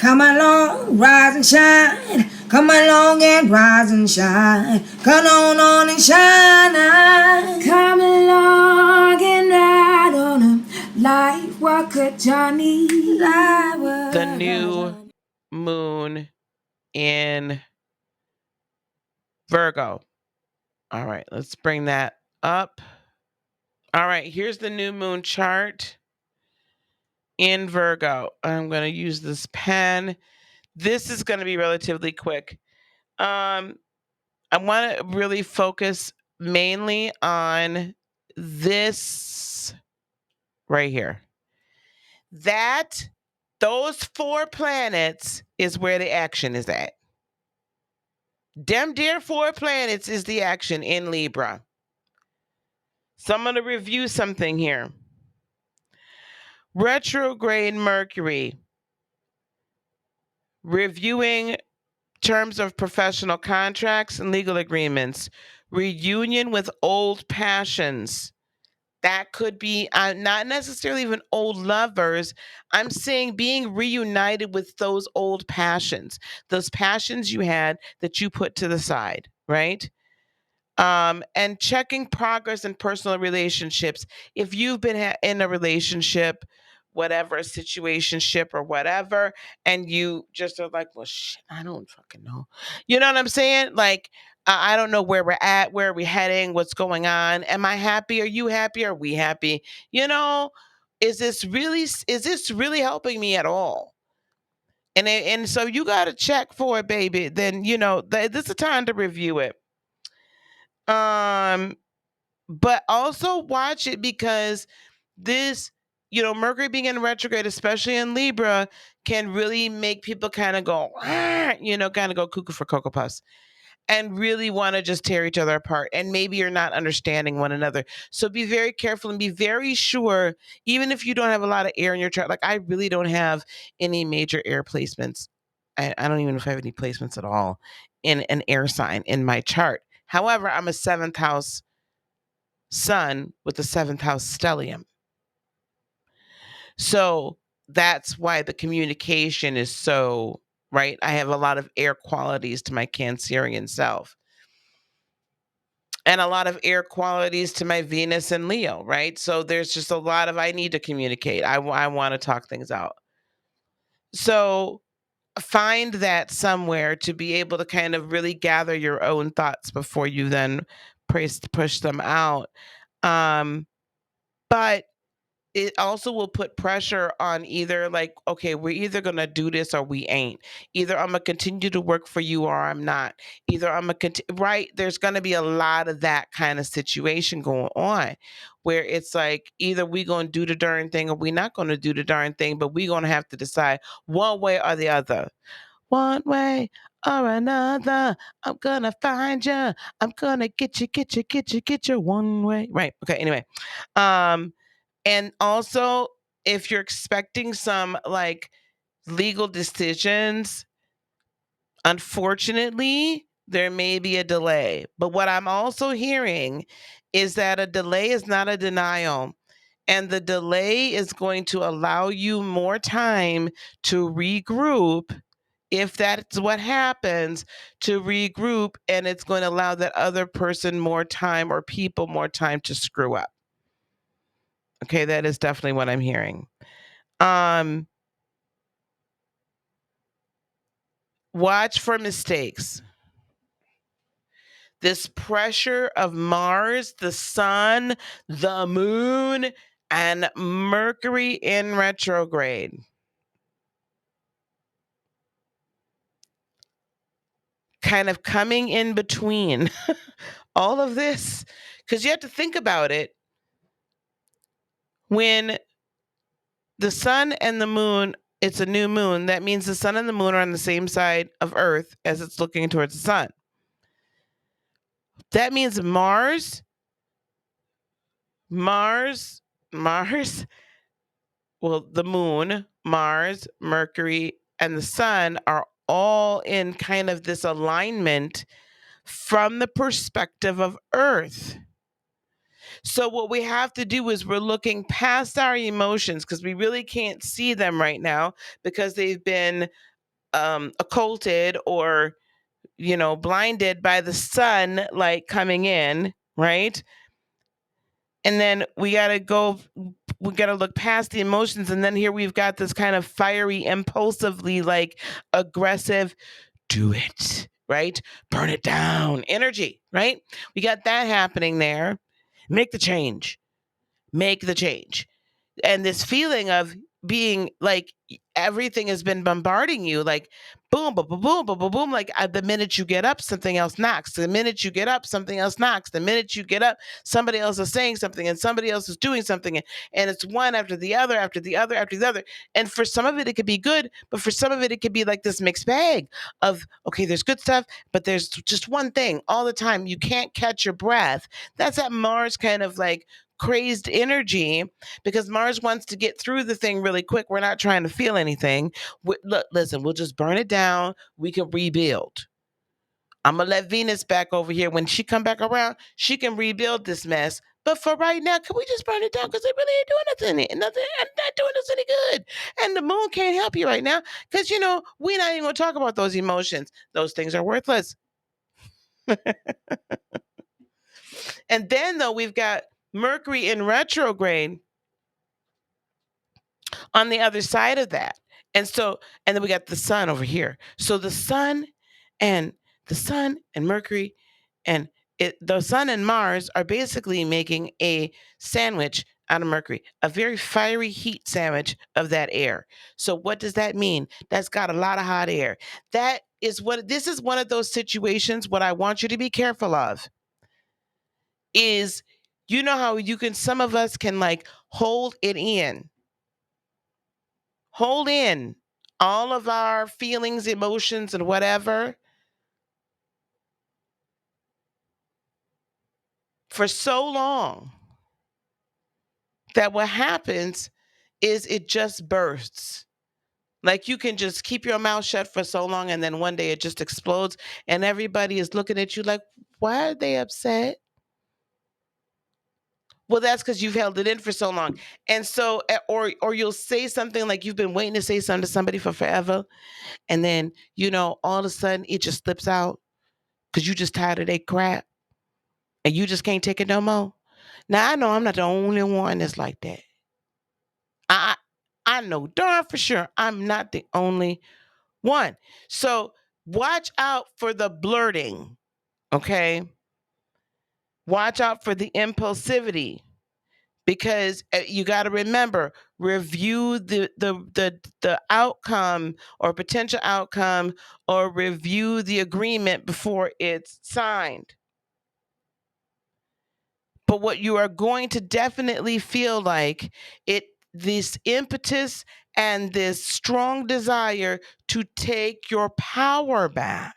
Come along, rise and shine. Come along and rise and shine. Come on and shine. Come along and ride on a light walker Johnny. The new moon in Virgo. All right, let's bring that up. All right, here's the new moon chart in Virgo. I'm going to use this pen. This is going to be relatively quick. I want to really focus mainly on this right here. Those 4 planets is where the action is at. Them dear 4 planets is the action in Libra. So I'm going to review something here. Retrograde Mercury. Reviewing terms of professional contracts and legal agreements. Reunion with old passions. That could be not necessarily even old lovers. I'm saying being reunited with those old passions, those passions you had that you put to the side, right? And checking progress in personal relationships. If you've been in a relationship, whatever, a situationship or whatever, and you just are like, well, shit, I don't fucking know. You know what I'm saying? Like, I don't know where we're at, where are we heading, what's going on. Am I happy? Are you happy? Are we happy? You know, is this really helping me at all? And so you got to check for it, baby. Then, you know, this is a time to review it. But also watch it because this, you know, Mercury being in retrograde, especially in Libra, can really make people kind of go, you know, kind of go cuckoo for Cocoa Puffs and really want to just tear each other apart. And maybe you're not understanding one another. So be very careful and be very sure, even if you don't have a lot of air in your chart. Like I really don't have any major air placements. I don't even know if I have any placements at all in an air sign in my chart. However, I'm a 7th house sun with the 7th house stellium. So that's why the communication is so, right? I have a lot of air qualities to my Cancerian self. And a lot of air qualities to my Venus and Leo, right? So there's just a lot of, I need to communicate. I want to talk things out. So find that somewhere to be able to kind of really gather your own thoughts before you then push them out. But it also will put pressure on either like, okay, we're either going to do this or we ain't. Either I'm going to continue to work for you or I'm not. Either I'm going to right? There's going to be a lot of that kind of situation going on where it's like either we going to do the darn thing or we not going to do the darn thing, but we going to have to decide one way or the other. One way or another, I'm going to find you. I'm going to get you one way. Right. Okay. Anyway, and also, if you're expecting some like legal decisions, unfortunately, there may be a delay. But what I'm also hearing is that a delay is not a denial. And the delay is going to allow you more time to regroup. If that's what happens, to regroup, and it's going to allow that other person more time or people more time to screw up. Okay, that is definitely what I'm hearing. Watch for mistakes. This pressure of Mars, the sun, the moon, and Mercury in retrograde. Kind of coming in between all of this. Because you have to think about it. When the sun and the moon, it's a new moon, that means the sun and the moon are on the same side of Earth as it's looking towards the sun. That means Mars, well, the moon, Mars, Mercury, and the sun are all in kind of this alignment from the perspective of Earth. So what we have to do is we're looking past our emotions because we really can't see them right now because they've been occulted or, blinded by the sun light coming in, right? And then we got to look past the emotions. And then here we've got this kind of fiery, impulsively, like aggressive, do it, right? Burn it down energy, right? We got that happening there. Make the change. Make the change. And this feeling of being like everything has been bombarding you, like boom, boom, boom, boom, boom, boom, boom. Like the minute you get up, something else knocks. The minute you get up, something else knocks. The minute you get up, somebody else is saying something and somebody else is doing something. And it's one after the other, after the other, after the other. And for some of it, it could be good. But for some of it, it could be like this mixed bag of, okay, there's good stuff, but there's just one thing all the time. You can't catch your breath. That's that Mars kind of like crazed energy, because Mars wants to get through the thing really quick. We're not trying to feel anything. Look, listen, we'll just burn it down. We can rebuild. I'm gonna let Venus back over here. When she come back around, she can rebuild this mess. But for right now, can we just burn it down? Because it really ain't doing nothing. Nothing, not doing us any good. And the moon can't help you right now, because we're not even gonna talk about those emotions. Those things are worthless. And then though, we've got Mercury in retrograde on the other side of that. And then we got the sun over here. So and the sun and Mercury and the sun and Mars are basically making a sandwich out of Mercury, a very fiery heat sandwich of that air. So what does that mean? That's got a lot of hot air. This is one of those situations. What I want you to be careful of is, how some of us can like hold in all of our feelings, emotions, and whatever for so long that what happens is it just bursts. Like you can just keep your mouth shut for so long, and then one day it just explodes, and everybody is looking at you like, why are they upset? Well, that's because you've held it in for so long. And so, or you'll say something like you've been waiting to say something to somebody for forever. And then, all of a sudden it just slips out because you just tired of that crap and you just can't take it no more. Now, I know I'm not the only one that's like that. I, I know darn for sure I'm not the only one. So watch out for the blurting, okay? Watch out for the impulsivity, because you got to remember, review the outcome or potential outcome, or review the agreement before it's signed. But what you are going to definitely feel like this impetus and this strong desire to take your power back,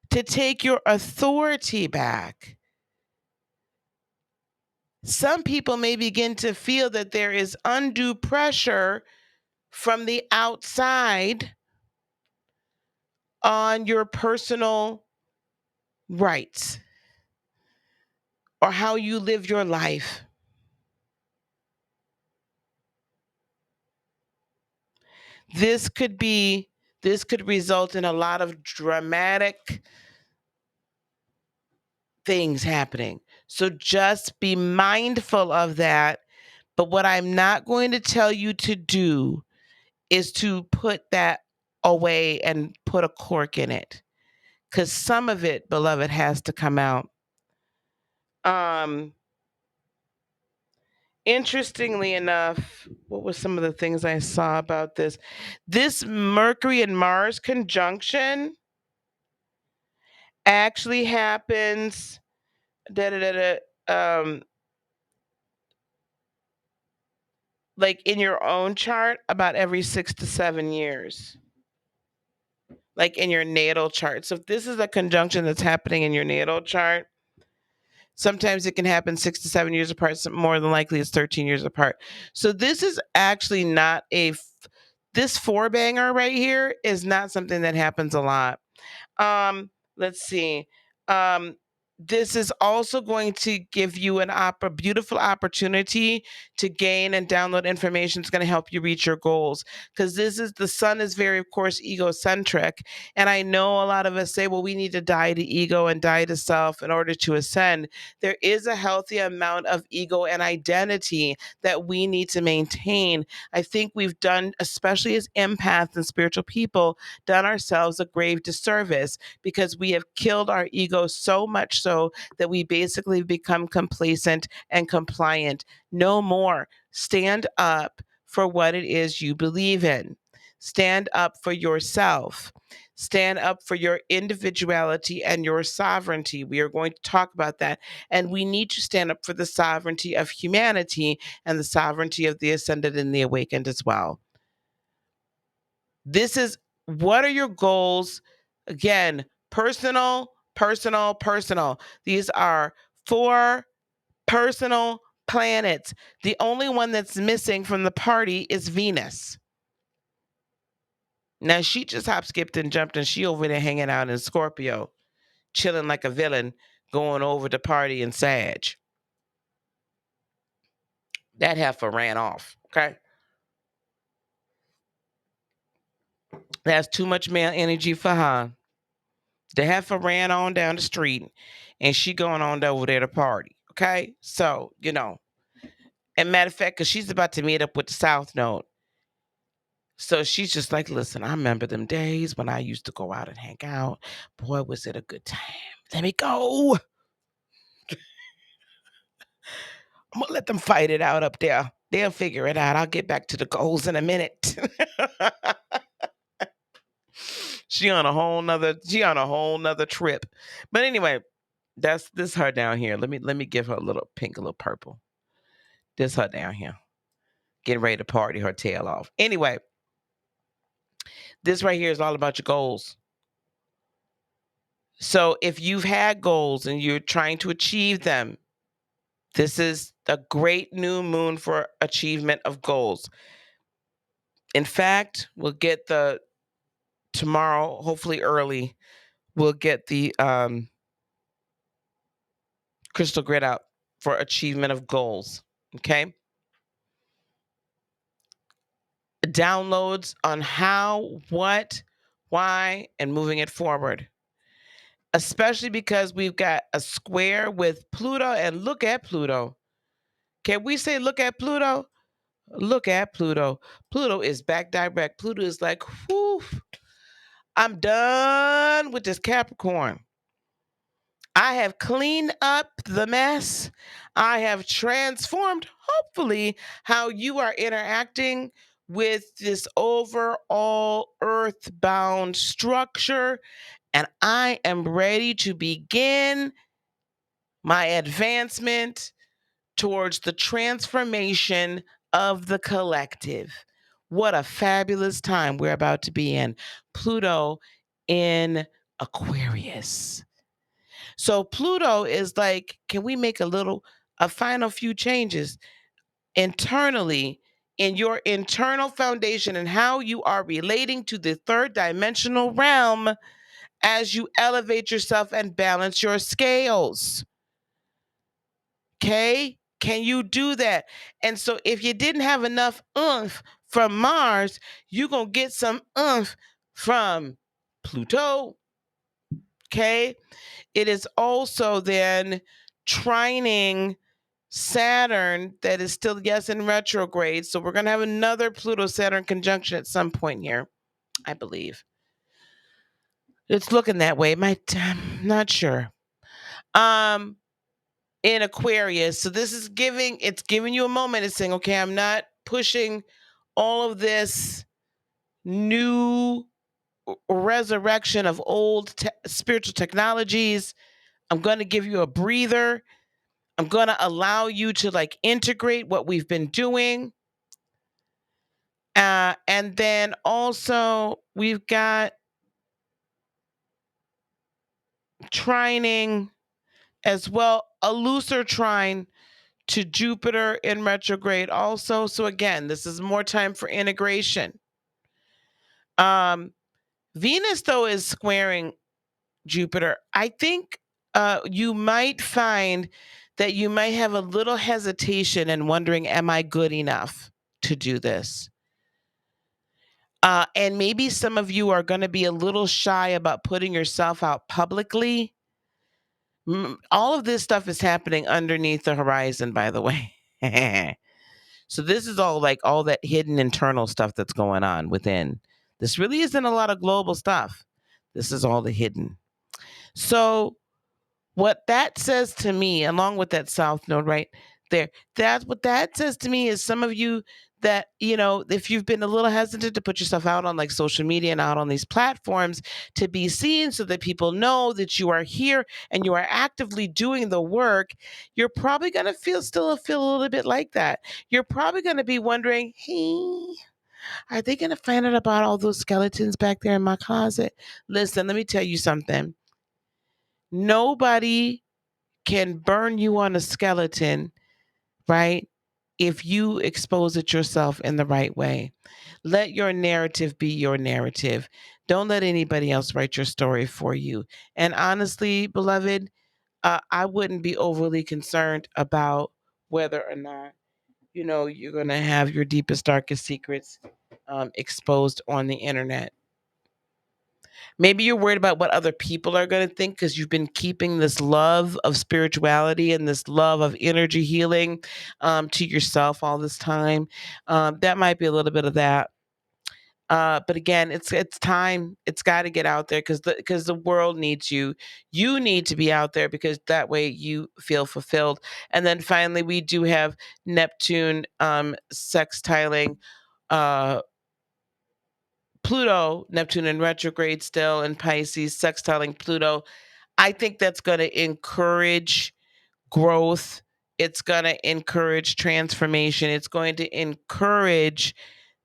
to take your authority back. Some people may begin to feel that there is undue pressure from the outside on your personal rights or how you live your life. This could result in a lot of dramatic things happening. So just be mindful of that. But what I'm not going to tell you to do is to put that away and put a cork in it, because some of it, beloved, has to come out. Interestingly enough, what were some of the things I saw about this? This Mercury and Mars conjunction actually happens like in your own chart about every 6 to 7 years. Like in your natal chart. So if this is a conjunction that's happening in your natal chart, sometimes it can happen 6 to 7 years apart. More than likely, it's 13 years apart. So this is actually not this four banger right here is not something that happens a lot. Let's see. this is also going to give you a beautiful opportunity to gain and download information that's going to help you reach your goals. Because the sun is very, of course, egocentric. And I know a lot of us say, well, we need to die to ego and die to self in order to ascend. There is a healthy amount of ego and identity that we need to maintain. I think we've done, especially as empaths and spiritual people, done ourselves a grave disservice because we have killed our ego so much so that we basically become complacent and compliant. No more. Stand up for what it is you believe in. Stand up for yourself. Stand up for your individuality and your sovereignty. We are going to talk about that. And we need to stand up for the sovereignty of humanity and the sovereignty of the ascended and the awakened as well. This is, what are your goals? Again, personal, personal, personal. These are 4 personal planets. The only one that's missing from the party is Venus. Now, she just hop, skipped, and jumped, and she over there hanging out in Scorpio, chilling like a villain, going over to party in Sag. That heifer ran off, okay? That's too much male energy for her. The heifer ran on down the street, and she going on over there to party, okay? So, and matter of fact, because she's about to meet up with the South Node. So she's just like, listen, I remember them days when I used to go out and hang out. Boy, was it a good time. Let me go. I'm going to let them fight it out up there. They'll figure it out. I'll get back to the goals in a minute. She on a whole nother trip. But anyway, this her down here. Let me give her a little pink, a little purple. This her down here. Getting ready to party her tail off. Anyway, this right here is all about your goals. So if you've had goals and you're trying to achieve them, this is a great new moon for achievement of goals. In fact, we'll get tomorrow, hopefully early, we'll get the crystal grid out for achievement of goals. Okay. Downloads on how, what, why, and moving it forward. Especially because we've got a square with Pluto, and look at Pluto. Can we say look at Pluto? Look at Pluto. Pluto is back direct. Pluto is like, whew, I'm done with this Capricorn. I have cleaned up the mess. I have transformed, hopefully, how you are interacting with this overall earthbound structure. And I am ready to begin my advancement towards the transformation of the collective. What a fabulous time we're about to be in. Pluto in Aquarius. So Pluto is like, can we make a final few changes internally in your internal foundation and how you are relating to the third dimensional realm as you elevate yourself and balance your scales? Okay? Can you do that? And so if you didn't have enough oomph from Mars, you're going to get some oomph from Pluto. Okay? It is also then trining Saturn that is still, yes, in retrograde. So we're going to have another Pluto-Saturn conjunction at some point here, I believe. It's looking that way. I'm not sure. In Aquarius. So this is giving you a moment. It's saying, okay, I'm not pushing all of this new resurrection of old spiritual technologies. I'm going to give you a breather. I'm going to allow you to integrate what we've been doing. And then also we've got trining as well, a looser trine to Jupiter in retrograde also. So again, this is more time for integration. Venus, though, is squaring Jupiter. I think you might find that you might have a little hesitation and wondering, am I good enough to do this? And maybe some of you are going to be a little shy about putting yourself out publicly. All of this stuff is happening underneath the horizon, by the way. So this is all like all that hidden internal stuff that's going on within. This really isn't a lot of global stuff. This is all the hidden. So what that says to me, along with that South Node right there, that's what that says to me is some of you that, if you've been a little hesitant to put yourself out on like social media and out on these platforms to be seen so that people know that you are here and you are actively doing the work, you're probably going to still feel a little bit like that. You're probably going to be wondering, hey, are they going to find out about all those skeletons back there in my closet? Listen, let me tell you something. Nobody can burn you on a skeleton, right? If you expose it yourself in the right way. Let your narrative be your narrative. Don't let anybody else write your story for you. And honestly, beloved, I wouldn't be overly concerned about whether or not, you're going to have your deepest, darkest secrets exposed on the internet. Maybe you're worried about what other people are going to think because you've been keeping this love of spirituality and this love of energy healing to yourself all this time. That might be a little bit of that. But again, it's time. It's got to get out there because the world needs you. You need to be out there because that way you feel fulfilled. And then finally, we do have Neptune sextiling Pluto, Neptune in retrograde still in Pisces, sextiling Pluto. I think that's going to encourage growth. It's going to encourage transformation. It's going to encourage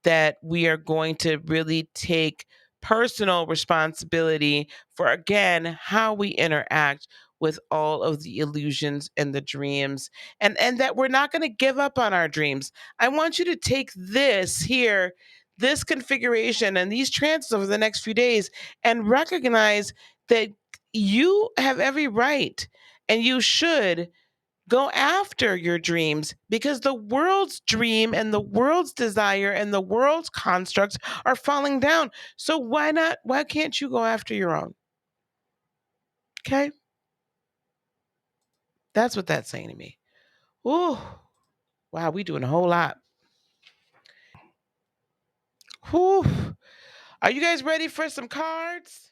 that we are going to really take personal responsibility for, again, how we interact with all of the illusions and the dreams, and that we're not going to give up on our dreams. I want you to take this here, this configuration and these transits over the next few days and recognize that you have every right and you should go after your dreams because the world's dream and the world's desire and the world's constructs are falling down. So why not? Why can't you go after your own? Okay. That's what that's saying to me. Ooh, wow, we doing a whole lot. Whew. Are you guys ready for some cards?